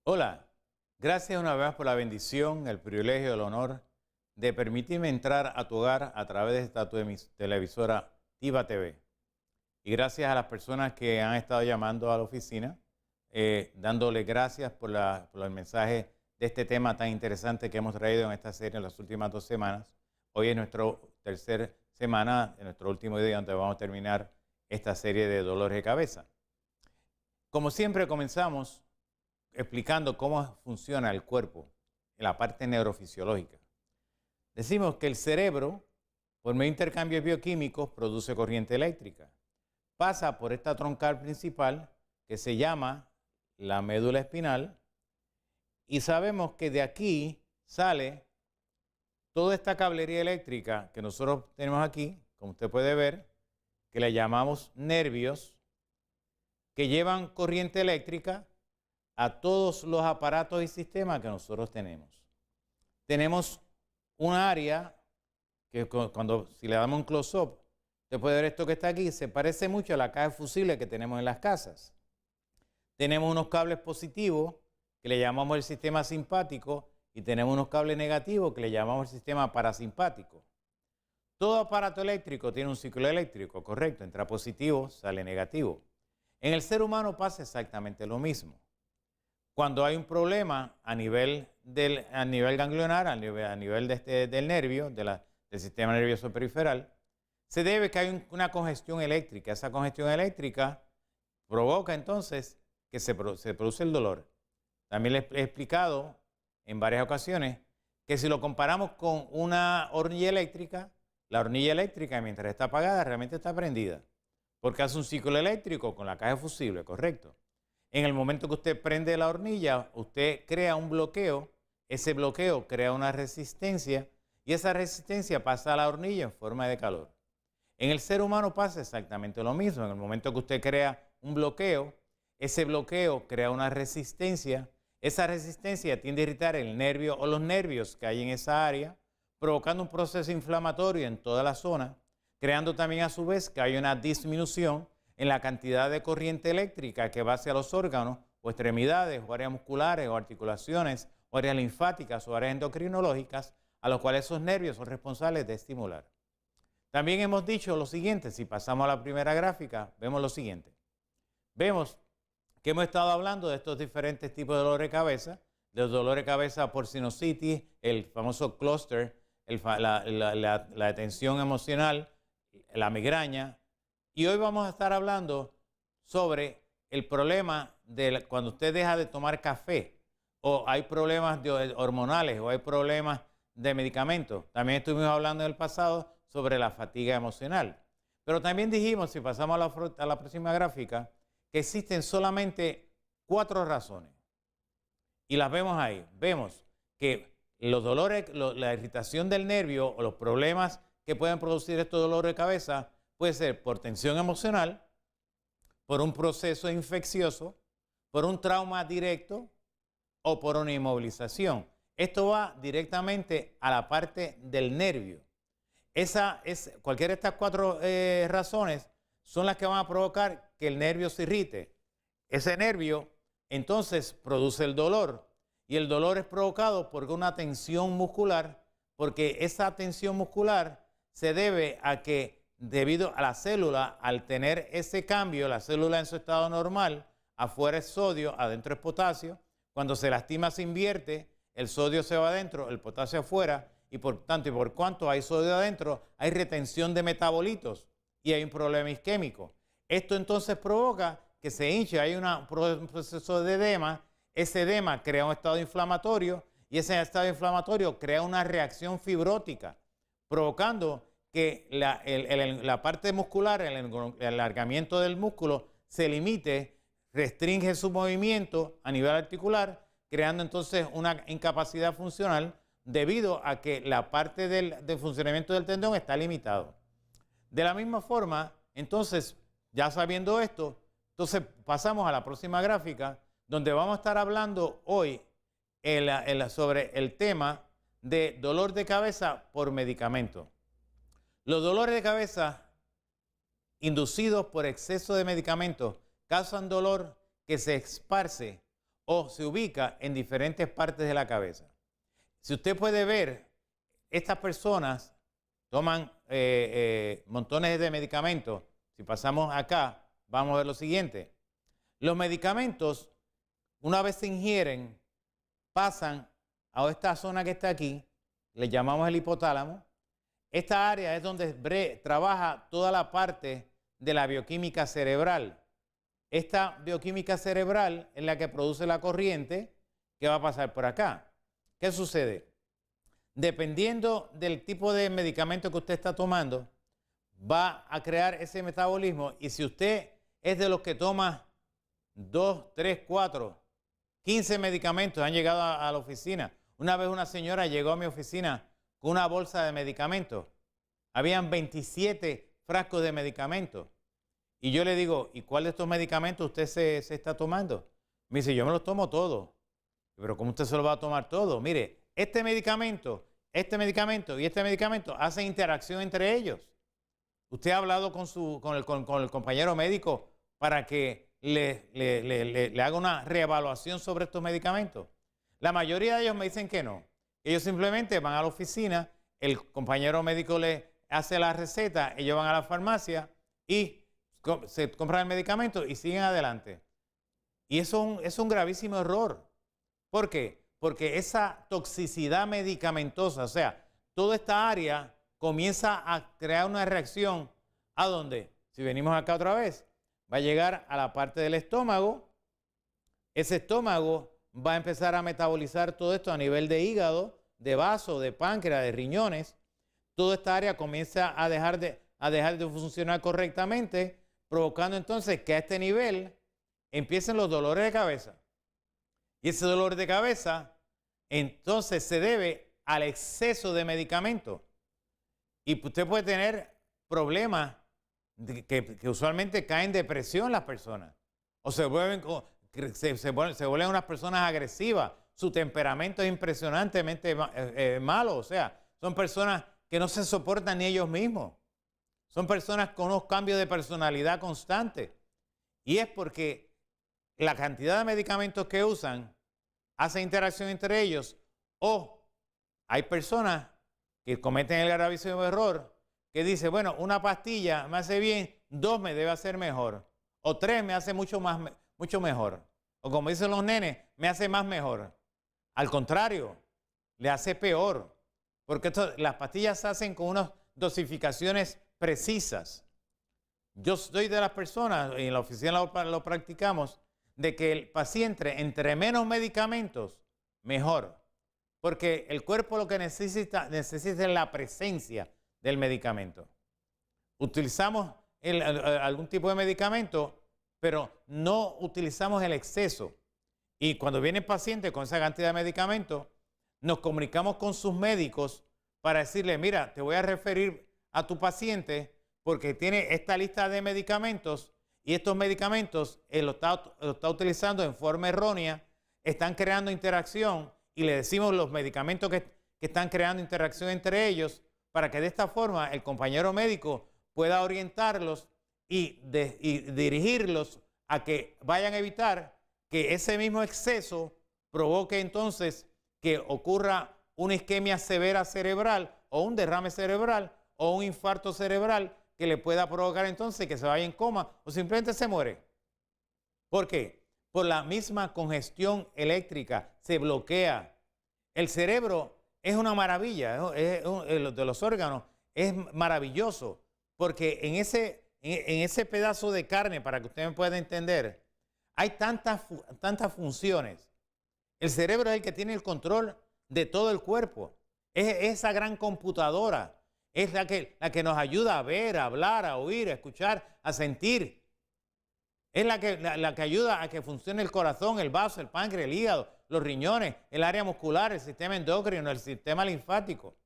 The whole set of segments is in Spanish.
Hola, gracias una vez por la bendición, el privilegio, el honor de permitirme entrar a tu hogar a través de esta televisora TIVA TV. Y gracias a las personas que han estado llamando a la oficina, dándole gracias por el mensaje de este tema tan interesante que hemos traído en esta serie en las últimas 2 semanas. Hoy es nuestra tercera semana, en nuestro último día donde vamos a terminar esta serie de dolores de cabeza. Como siempre comenzamos explicando cómo funciona el cuerpo en la parte neurofisiológica. Decimos que el cerebro, por medio de intercambios bioquímicos, produce corriente eléctrica. Pasa por esta troncal principal que se llama la médula espinal y sabemos que de aquí sale toda esta cablería eléctrica que nosotros tenemos aquí, como usted puede ver, que le llamamos nervios, que llevan corriente eléctrica a todos los aparatos y sistemas que nosotros tenemos. Tenemos un área que si le damos un close-up, usted puede ver esto que está aquí, se parece mucho a la caja de fusibles que tenemos en las casas. Tenemos unos cables positivos que le llamamos el sistema simpático y tenemos unos cables negativos que le llamamos el sistema parasimpático. Todo aparato eléctrico tiene un ciclo eléctrico, correcto, entra positivo, sale negativo. En el ser humano pasa exactamente lo mismo. Cuando hay un problema a nivel ganglionar, a nivel del nervio, del sistema nervioso periferal, se debe que hay una congestión eléctrica. Esa congestión eléctrica provoca entonces que se produce el dolor. También les he explicado en varias ocasiones que si lo comparamos con una hornilla eléctrica, la hornilla eléctrica mientras está apagada realmente está prendida, porque hace un ciclo eléctrico con la caja de fusible, correcto. En el momento que usted prende la hornilla, usted crea un bloqueo, ese bloqueo crea una resistencia y esa resistencia pasa a la hornilla en forma de calor. En el ser humano pasa exactamente lo mismo. En el momento que usted crea un bloqueo, ese bloqueo crea una resistencia, esa resistencia tiende a irritar el nervio o los nervios que hay en esa área, provocando un proceso inflamatorio en toda la zona, creando también a su vez que hay una disminución en la cantidad de corriente eléctrica que va hacia los órganos o extremidades o áreas musculares o articulaciones o áreas linfáticas o áreas endocrinológicas a los cuales esos nervios son responsables de estimular. También hemos dicho lo siguiente, si pasamos a la primera gráfica, vemos lo siguiente. Vemos que hemos estado hablando de estos diferentes tipos de dolor de cabeza, del dolor de cabeza por sinusitis, el famoso clúster, la tensión emocional, la migraña. Y hoy vamos a estar hablando sobre el problema de cuando usted deja de tomar café o hay problemas hormonales o hay problemas de medicamentos. También estuvimos hablando en el pasado sobre la fatiga emocional. Pero también dijimos, si pasamos a la próxima gráfica, que existen solamente 4 razones. Y las vemos ahí. Vemos que los dolores, la irritación del nervio o los problemas que pueden producir estos dolores de cabeza puede ser por tensión emocional, por un proceso infeccioso, por un trauma directo o por una inmovilización. Esto va directamente a la parte del nervio. Cualquiera de estas 4 razones son las que van a provocar que el nervio se irrite. Ese nervio entonces produce el dolor y el dolor es provocado por una tensión muscular, porque esa tensión muscular se debe a que debido a la célula, al tener ese cambio, la célula en su estado normal, afuera es sodio, adentro es potasio, cuando se lastima se invierte, el sodio se va adentro, el potasio afuera, y por tanto y por cuanto hay sodio adentro, hay retención de metabolitos y hay un problema isquémico. Esto entonces provoca que se hinche, hay un proceso de edema, ese edema crea un estado inflamatorio y ese estado inflamatorio crea una reacción fibrótica, provocando que la parte muscular, el alargamiento del músculo se limite, restringe su movimiento a nivel articular, creando entonces una incapacidad funcional debido a que la parte del funcionamiento del tendón está limitado. De la misma forma, entonces, ya sabiendo esto, entonces pasamos a la próxima gráfica, donde vamos a estar hablando hoy sobre el tema de dolor de cabeza por medicamento. Los dolores de cabeza inducidos por exceso de medicamentos causan dolor que se esparce o se ubica en diferentes partes de la cabeza. Si usted puede ver, estas personas toman montones de medicamentos. Si pasamos acá, vamos a ver lo siguiente. Los medicamentos, una vez se ingieren, pasan a esta zona que está aquí, le llamamos el hipotálamo. Esta área es donde trabaja toda la parte de la bioquímica cerebral. Esta bioquímica cerebral es la que produce la corriente que va a pasar por acá. ¿Qué sucede? Dependiendo del tipo de medicamento que usted está tomando, va a crear ese metabolismo. Y si usted es de los que toma 2, 3, 4, 15 medicamentos, han llegado a la oficina. Una vez una señora llegó a mi oficina con una bolsa de medicamentos. Habían 27 frascos de medicamentos. Y yo le digo, ¿y cuál de estos medicamentos usted se está tomando? Me dice, yo me los tomo todos. Pero ¿cómo usted se lo va a tomar todo? Mire, este medicamento y este medicamento hacen interacción entre ellos. ¿Usted ha hablado con el compañero médico para que le haga una reevaluación sobre estos medicamentos? La mayoría de ellos me dicen que no. Ellos simplemente van a la oficina, el compañero médico le hace la receta, ellos van a la farmacia y se compran el medicamento y siguen adelante. Y eso es un gravísimo error. ¿Por qué? Porque esa toxicidad medicamentosa, o sea, toda esta área comienza a crear una reacción. ¿A dónde? Si venimos acá otra vez, va a llegar a la parte del estómago. Ese estómago va a empezar a metabolizar todo esto a nivel de hígado, de vaso, de páncreas, de riñones. Toda esta área comienza a dejar de funcionar correctamente, provocando entonces que a este nivel empiecen los dolores de cabeza. Y ese dolor de cabeza entonces se debe al exceso de medicamentos. Y usted puede tener problemas que usualmente caen en depresión las personas. O se vuelven unas personas agresivas. Su temperamento es impresionantemente malo. O sea, son personas que no se soportan ni ellos mismos. Son personas con unos cambios de personalidad constantes. Y es porque la cantidad de medicamentos que usan hace interacción entre ellos, o hay personas que cometen el gravísimo error que dice, bueno, una pastilla me hace bien, 2 me debe hacer mejor, o 3 me hace mucho mejor, o como dicen los nenes, me hace más mejor. Al contrario, le hace peor, porque las pastillas se hacen con unas dosificaciones precisas. Yo soy de las personas, y en la oficina lo practicamos, de que el paciente, entre menos medicamentos, mejor. Porque el cuerpo lo que necesita es la presencia del medicamento. Utilizamos algún tipo de medicamento, pero no utilizamos el exceso. Y cuando viene el paciente con esa cantidad de medicamentos, nos comunicamos con sus médicos para decirle, mira, te voy a referir a tu paciente porque tiene esta lista de medicamentos y estos medicamentos lo está utilizando en forma errónea, están creando interacción y le decimos los medicamentos que están creando interacción entre ellos para que de esta forma el compañero médico pueda orientarlos y dirigirlos a que vayan a evitar que ese mismo exceso provoque entonces que ocurra una isquemia severa cerebral o un derrame cerebral o un infarto cerebral que le pueda provocar entonces que se vaya en coma o simplemente se muere. ¿Por qué? Por la misma congestión eléctrica, se bloquea. El cerebro es una maravilla, de los órganos es maravilloso, porque en ese pedazo de carne, para que usted me pueda entender, hay tantas funciones. El cerebro es el que tiene el control de todo el cuerpo. Es esa gran computadora. Es la que nos ayuda a ver, a hablar, a oír, a escuchar, a sentir. Es la que ayuda a que funcione el corazón, el vaso, el páncreas, el hígado, los riñones, el área muscular, el sistema endocrino, el sistema linfático.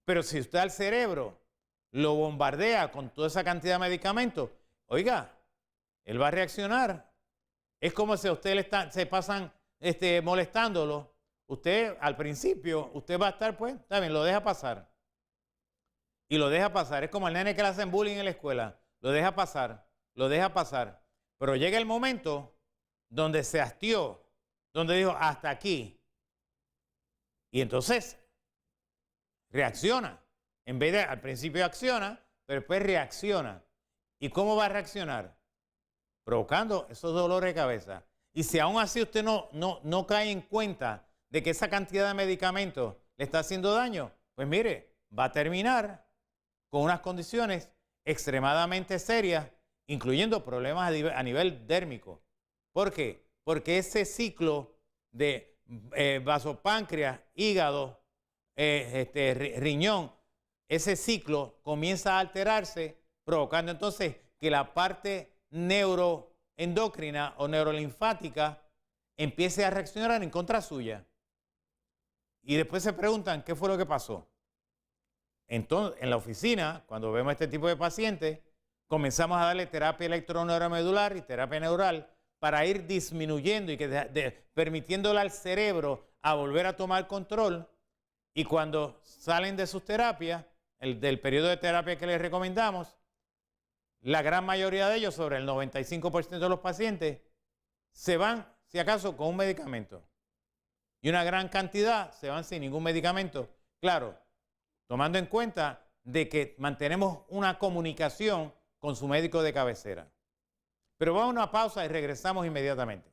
Pero si usted al cerebro lo bombardea con toda esa cantidad de medicamentos, oiga, él va a reaccionar. Es como si a usted se pasan molestándolo. Usted al principio, usted va a estar, pues, está bien, lo deja pasar. Y lo deja pasar. Es como el nene que le hacen bullying en la escuela. Lo deja pasar, lo deja pasar. Pero llega el momento donde se hastió, donde dijo hasta aquí. Y entonces reacciona. En vez de, al principio acciona, pero después reacciona. ¿Y cómo va a reaccionar? Provocando esos dolores de cabeza. Y si aún así usted no cae en cuenta de que esa cantidad de medicamentos le está haciendo daño, pues mire, va a terminar con unas condiciones extremadamente serias, incluyendo problemas a nivel dérmico. ¿Por qué? Porque ese ciclo de vasopáncreas, hígado, riñón, ese ciclo comienza a alterarse, provocando entonces que la parte neuroendocrina o neurolinfática empiece a reaccionar en contra suya. Y después se preguntan, ¿qué fue lo que pasó? Entonces, en la oficina, cuando vemos este tipo de pacientes, comenzamos a darle terapia electroneuromedular y terapia neural para ir disminuyendo y permitiéndole al cerebro a volver a tomar control. Y cuando salen de sus terapias, del periodo de terapia que les recomendamos, la gran mayoría de ellos, sobre el 95% de los pacientes, se van, si acaso, con un medicamento. Y una gran cantidad se van sin ningún medicamento. Claro, tomando en cuenta de que mantenemos una comunicación con su médico de cabecera. Pero vamos a una pausa y regresamos inmediatamente.